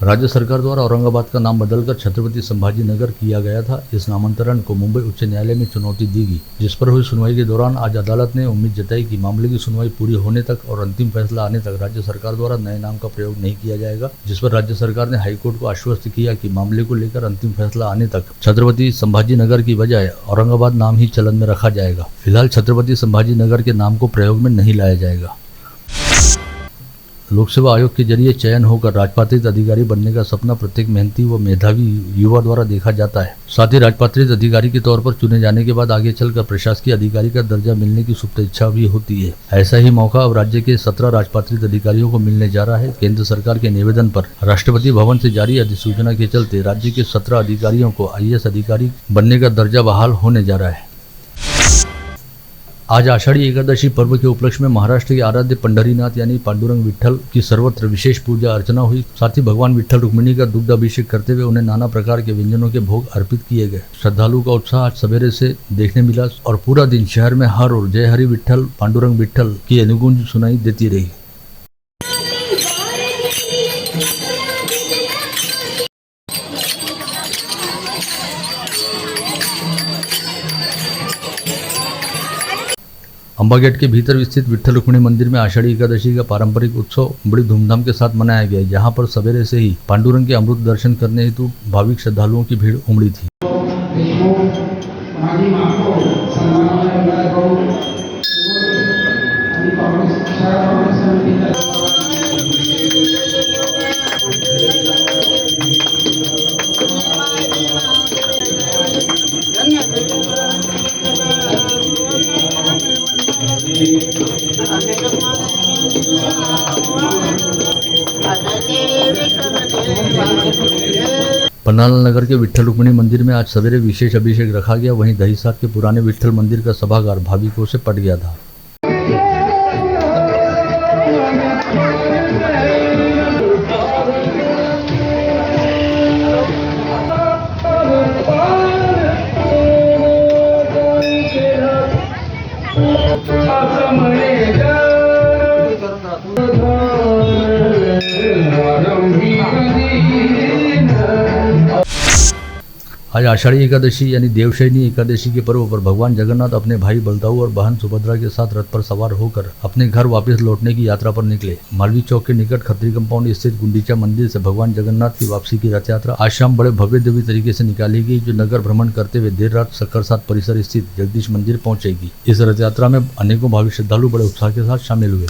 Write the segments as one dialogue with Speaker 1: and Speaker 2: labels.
Speaker 1: राज्य सरकार द्वारा औरंगाबाद का नाम बदलकर छत्रपति संभाजी नगर किया गया था। इस नामांतरण को मुंबई उच्च न्यायालय में चुनौती दी गई, जिस पर हुई सुनवाई के दौरान आज अदालत ने उम्मीद जताई कि मामले की सुनवाई पूरी होने तक और अंतिम फैसला आने तक राज्य सरकार द्वारा नए नाम का प्रयोग नहीं किया जाएगा। जिस पर राज्य सरकार ने हाईकोर्ट को आश्वस्त किया कि मामले को लेकर अंतिम फैसला आने तक छत्रपति संभाजी नगर की बजाय औरंगाबाद नाम ही चलन में रखा जाएगा। फिलहाल छत्रपति संभाजी नगर के नाम को प्रयोग में नहीं लाया जाएगा। लोक सेवा आयोग के जरिए चयन होकर राजपात्रित अधिकारी बनने का सपना प्रत्येक मेहनती व मेधावी युवा द्वारा देखा जाता है। साथ ही राजपात्रित अधिकारी के तौर पर चुने जाने के बाद आगे चलकर प्रशासकीय अधिकारी का दर्जा मिलने की सुप्त इच्छा भी होती है। ऐसा ही मौका अब राज्य के 17 राजपात्रित अधिकारियों को मिलने जा रहा है। केंद्र सरकार के निवेदन पर राष्ट्रपति भवन से जारी अधिसूचना के चलते राज्य के 17 अधिकारियों को IAS अधिकारी बनने का दर्जा बहाल होने जा रहा है। आज आषाढ़ी एकादशी पर्व के उपलक्ष्य में महाराष्ट्र के आराध्य पंढरीनाथ यानी पांडुरंग विठ्ठल की सर्वत्र विशेष पूजा अर्चना हुई। साथ ही भगवान विठ्ठल रुक्मिणी का दुग्ध अभिषेक करते हुए उन्हें नाना प्रकार के व्यंजनों के भोग अर्पित किए गए। श्रद्धालुओं का उत्साह आज सवेरे से देखने मिला और पूरा दिन शहर में हर और जय हरि विठ्ठल पांडुरंग विठ्ठल की अनुगूंज सुनाई देती रही। अंबा गेट के भीतर स्थित विठ्ठल रुक्मिणी मंदिर में आषाढ़ी एकादशी का पारंपरिक उत्सव बड़ी धूमधाम के साथ मनाया गया, जहां पर सवेरे से ही पांडुरंग के अमृत दर्शन करने हेतु भाविक श्रद्धालुओं की भीड़ उमड़ी थी। पन्नालाल नगर के विठ्ठल रुक्मिणी मंदिर में आज सवेरे विशेष अभिषेक रखा गया। वहीं दहीसात के पुराने विठ्ठल मंदिर का सभागार भाविकों से पट गया था। आज आषाढ़ी एकादशी यानी देवशयनी एकादशी के पर्व पर भगवान जगन्नाथ अपने भाई बलदाऊ और बहन सुभद्रा के साथ रथ पर सवार होकर अपने घर वापस लौटने की यात्रा पर निकले। मालवीय चौक के निकट खत्री कंपाउंड स्थित गुंडीचा मंदिर से भगवान जगन्नाथ की वापसी की रथ यात्रा आज शाम बड़े भव्य दिव्य तरीके से निकाली गई, जो नगर भ्रमण करते हुए देर रात सक्करसात परिसर स्थित जगदीश मंदिर पहुंचेगी। इस रथ यात्रा में अनेकों भाविक श्रद्धालु बड़े उत्साह के साथ शामिल हुए।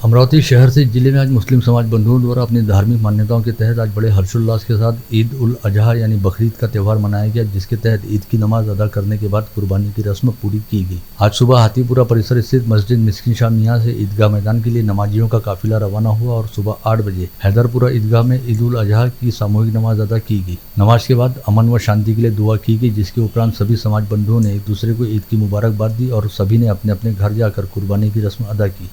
Speaker 1: अमरावती शहर से जिले में आज मुस्लिम समाज बंधुओं द्वारा अपनी धार्मिक मान्यताओं के तहत आज बड़े हर्षोल्लास के साथ ईद उल अजहा यानी बकरीद का त्यौहार मनाया गया, जिसके तहत ईद की नमाज अदा करने के बाद कुर्बानी की रस्म पूरी की गई। आज सुबह हाथीपुरा परिसर स्थित मस्जिद मिस्किन शाह मियां से ईदगाह मैदान के लिए नमाजियों का काफिला रवाना हुआ और सुबह 8 बजे हैदरपुरा ईदगाह में ईद उल अजहा की सामूहिक नमाज अदा की गई। नमाज के बाद अमन व शांति के लिए दुआ की गई, जिसके उपरांत सभी समाज बंधुओं ने एक दूसरे को ईद की मुबारकबाद दी और सभी ने अपने अपने घर जाकर कुर्बानी की रस्म अदा की।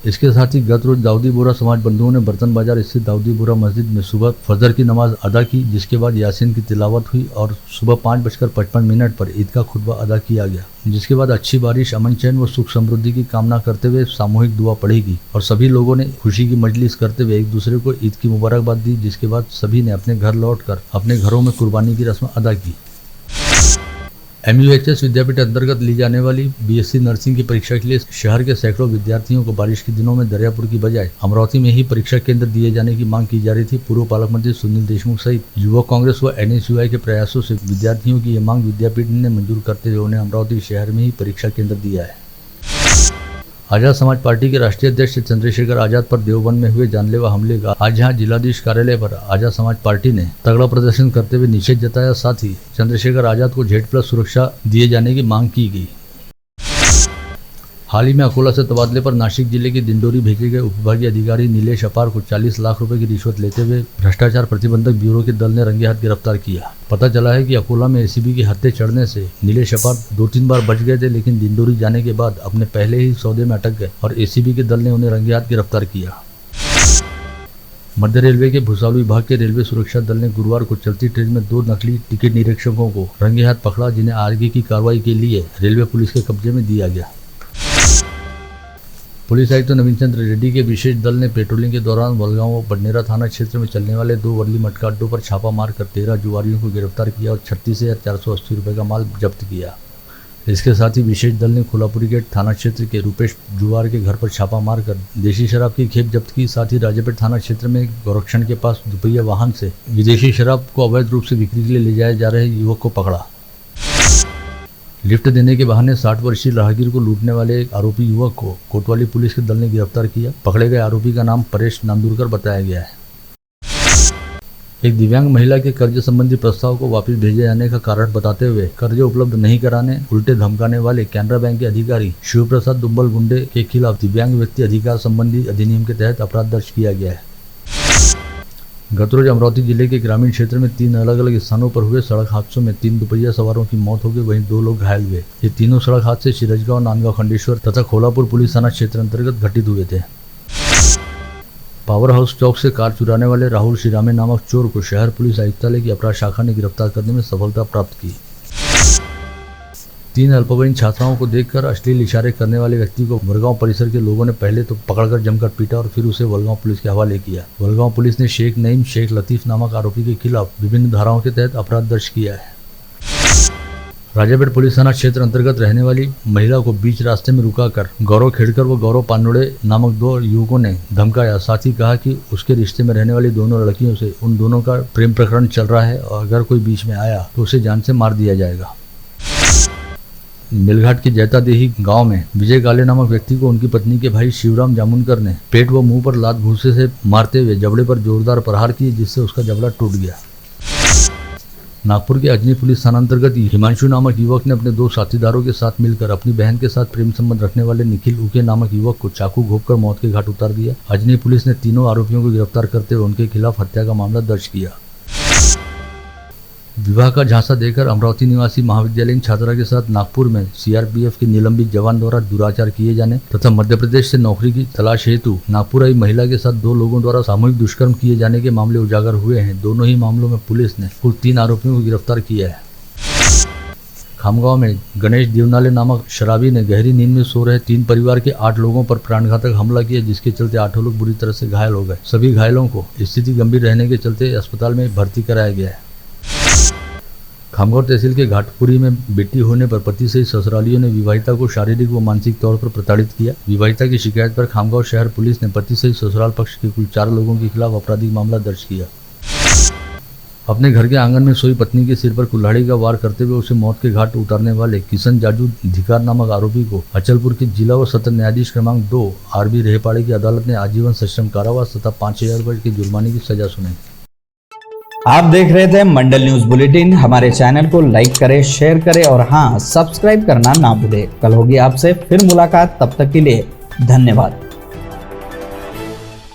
Speaker 1: इसके साथ ही गत रोज दाऊदी बोरा समाज बंधुओं ने बर्तन बाजार स्थित दाऊदी बोरा मस्जिद में सुबह फजर की नमाज अदा की, जिसके बाद यासीन की तिलावत हुई और सुबह 5:55 पर ईद का खुतबा अदा किया गया। जिसके बाद अच्छी बारिश, अमन चैन व सुख समृद्धि की कामना करते हुए सामूहिक दुआ पढ़ी गई और सभी लोगों ने खुशी की मजलिस करते हुए एक दूसरे को ईद की मुबारकबाद दी, जिसके बाद सभी ने अपने घर लौटकर अपने घरों में कुर्बानी की रस्म अदा की। MUHS विद्यापीठ अंतर्गत ली जाने वाली BSc नर्सिंग की परीक्षा के लिए शहर के सैकड़ों विद्यार्थियों को बारिश के दिनों में दरियापुर की बजाय अमरावती में ही परीक्षा केंद्र दिए जाने की मांग की जा रही थी। पूर्व पालक मंत्री सुनील देशमुख सहित युवक कांग्रेस व NSUI के प्रयासों से विद्यार्थियों की ये मांग विद्यापीठ ने मंजूर करते हुए उन्हें अमरावती शहर में ही परीक्षा केंद्र दिया है। आजाद समाज पार्टी के राष्ट्रीय अध्यक्ष चंद्रशेखर आजाद पर देवबंद में हुए जानलेवा हमले का आज यहां जिलाधीश कार्यालय पर आजाद समाज पार्टी ने तगड़ा प्रदर्शन करते हुए निषेध जताया। साथ ही चंद्रशेखर आजाद को Z+ सुरक्षा दिए जाने की मांग की गई। हाल ही में अकोला से तबादले पर नासिक जिले के दिंडोरी भेजे गए उपविभागीय अधिकारी नीलेश अपार को 40 लाख रुपए की रिश्वत लेते हुए भ्रष्टाचार प्रतिबंधक ब्यूरो के दल ने रंगे हाथ गिरफ्तार किया। पता चला है कि अकोला में एसीबी के हत्थे चढ़ने से नीलेश अपार 2-3 बार बच गए थे, लेकिन दिंडोरी जाने के बाद अपने पहले ही सौदे में अटक गए और एसीबी के दल ने उन्हें रंगे हाथ गिरफ्तार किया। मध्य रेलवे के भुसावल विभाग के रेलवे सुरक्षा दल ने गुरुवार को चलती ट्रेन में 2 नकली टिकट निरीक्षकों को रंगे हाथ पकड़ा, जिन्हें आगे की कार्रवाई के लिए रेलवे पुलिस के कब्जे में दिया गया। पुलिस आयुक्त नवीन चंद्र रेड्डी के विशेष दल ने पेट्रोलिंग के दौरान वलगांव और बडनेरा थाना क्षेत्र में चलने वाले 2 वर्ली मटका अड्डों पर छापा मारकर 13 जुआरियों को गिरफ्तार किया और 36,480 रुपये का माल जब्त किया। इसके साथ ही विशेष दल ने खोलापुरी गेट थाना क्षेत्र के रूपेश जुआर के घर पर छापा मारकर देशी शराब की खेप जब्त की। साथ ही राजापेट थाना क्षेत्र में गोरक्षण के पास दुपहिया वाहन से विदेशी शराब को अवैध रूप से बिक्री के लिए ले जाए जा रहे युवक को पकड़ा। लिफ्ट देने के बहाने 60 वर्षीय राहगीर को लूटने वाले एक आरोपी युवक को कोतवाली पुलिस के दल ने गिरफ्तार किया। पकड़े गए आरोपी का नाम परेश नांदुरकर बताया गया है। एक दिव्यांग महिला के कर्ज संबंधी प्रस्ताव को वापस भेजे जाने का कारण बताते हुए कर्ज उपलब्ध नहीं कराने उल्टे धमकाने वाले कैनरा बैंक के अधिकारी शिव प्रसाद दुब्बल गुंडे के खिलाफ दिव्यांग व्यक्ति अधिकार संबंधी अधिनियम के तहत अपराध दर्ज किया गया है। गत रोज अमरावती जिले के ग्रामीण क्षेत्र में 3 अलग अलग स्थानों पर हुए सड़क हादसों में 3 दुपहिया सवारों की मौत हो गई, वहीं 2 लोग घायल हुए। ये तीनों सड़क हादसे सिरजगांव, नांदगांव खंडेश्वर तथा खोलापुर पुलिस थाना क्षेत्र अंतर्गत घटित हुए थे। पावर हाउस चौक से कार चुराने वाले राहुल श्रीरामे नामक चोर को शहर पुलिस आयुक्तालय की अपराध शाखा ने गिरफ्तार करने में सफलता प्राप्त की। 3 अल्पवयीन छात्राओं को देखकर अश्लील इशारे करने वाले व्यक्ति को वलगांव परिसर के लोगों ने पहले तो पकड़कर जमकर पीटा और फिर उसे वलगांव पुलिस के हवाले किया। वलगांव पुलिस ने शेख नईम शेख लतीफ नामक आरोपी के खिलाफ विभिन्न धाराओं के तहत अपराध दर्ज किया है। राजापेट पुलिस थाना क्षेत्र अंतर्गत रहने वाली महिला को बीच रास्ते में रुकाकर गौरव खेड़कर व गौरव पानोड़े नामक 2 युवकों ने धमकाया। साथ ही कहा कि उसके रिश्ते में रहने वाली दोनों लड़कियों से उन दोनों का प्रेम प्रकरण चल रहा है और अगर कोई बीच में आया तो उसे जान से मार दिया जाएगा। मिलघाट के जैतादेही गांव में विजय काले नामक व्यक्ति को उनकी पत्नी के भाई शिवराम जामुनकर ने पेट व मुंह पर लात घूंसे से मारते हुए जबड़े पर जोरदार प्रहार किए, जिससे उसका जबड़ा टूट गया। नागपुर के अजनी पुलिस थाना अंतर्गत हिमांशु नामक युवक ने अपने 2 साथीदारों के साथ मिलकर अपनी बहन के साथ प्रेम संबंध रखने वाले निखिल उके नामक युवक को चाकू घोंपकर मौत के घाट उतार दिया। अजनी पुलिस ने तीनों आरोपियों को गिरफ्तार करते हुए उनके खिलाफ हत्या का मामला दर्ज किया। विवाह का झांसा देकर अमरावती निवासी महाविद्यालयीन छात्रा के साथ नागपुर में सीआरपीएफ के निलंबित जवान द्वारा दुराचार किए जाने तथा मध्य प्रदेश से नौकरी की तलाश हेतु नागपुर आई महिला के साथ 2 लोगों द्वारा सामूहिक दुष्कर्म किए जाने के मामले उजागर हुए हैं। दोनों ही मामलों में पुलिस ने कुल 3 आरोपियों को गिरफ्तार किया है। खामगांव में गणेश देवनाले नामक शराबी ने गहरी नींद में सो रहे 3 परिवार के 8 लोगों पर प्राणघातक हमला किया, जिसके चलते 8 लोग बुरी तरह से घायल हो गए। सभी घायलों को स्थिति गंभीर रहने के चलते अस्पताल में भर्ती कराया गया है। खामगांव तहसील के घाटपुरी में बेटी होने पर पति सहित ससुरालियों ने विवाहिता को शारीरिक व मानसिक तौर पर प्रताड़ित किया। विवाहिता की शिकायत पर खामगांव शहर पुलिस ने पति सहित ससुराल पक्ष के कुल 4 लोगों के खिलाफ आपराधिक मामला दर्ज किया। अपने घर के आंगन में सोई पत्नी के सिर पर कुल्हाड़ी का वार करते हुए उसे मौत के घाट उतारने वाले किशन जाजू धिकार नामक आरोपी को अचलपुर के जिला व सत्र न्यायाधीश क्रमांक 2 आरबी रेहपाड़े की अदालत ने आजीवन सश्रम कारावास तथा 5,000 रुपये के जुर्माने की सजा सुनाई।
Speaker 2: आप देख रहे थे मंडल न्यूज बुलेटिन। हमारे चैनल को लाइक करें, शेयर करें और हाँ, सब्सक्राइब करना ना भूलें। कल होगी आपसे फिर मुलाकात, तब तक के लिए धन्यवाद।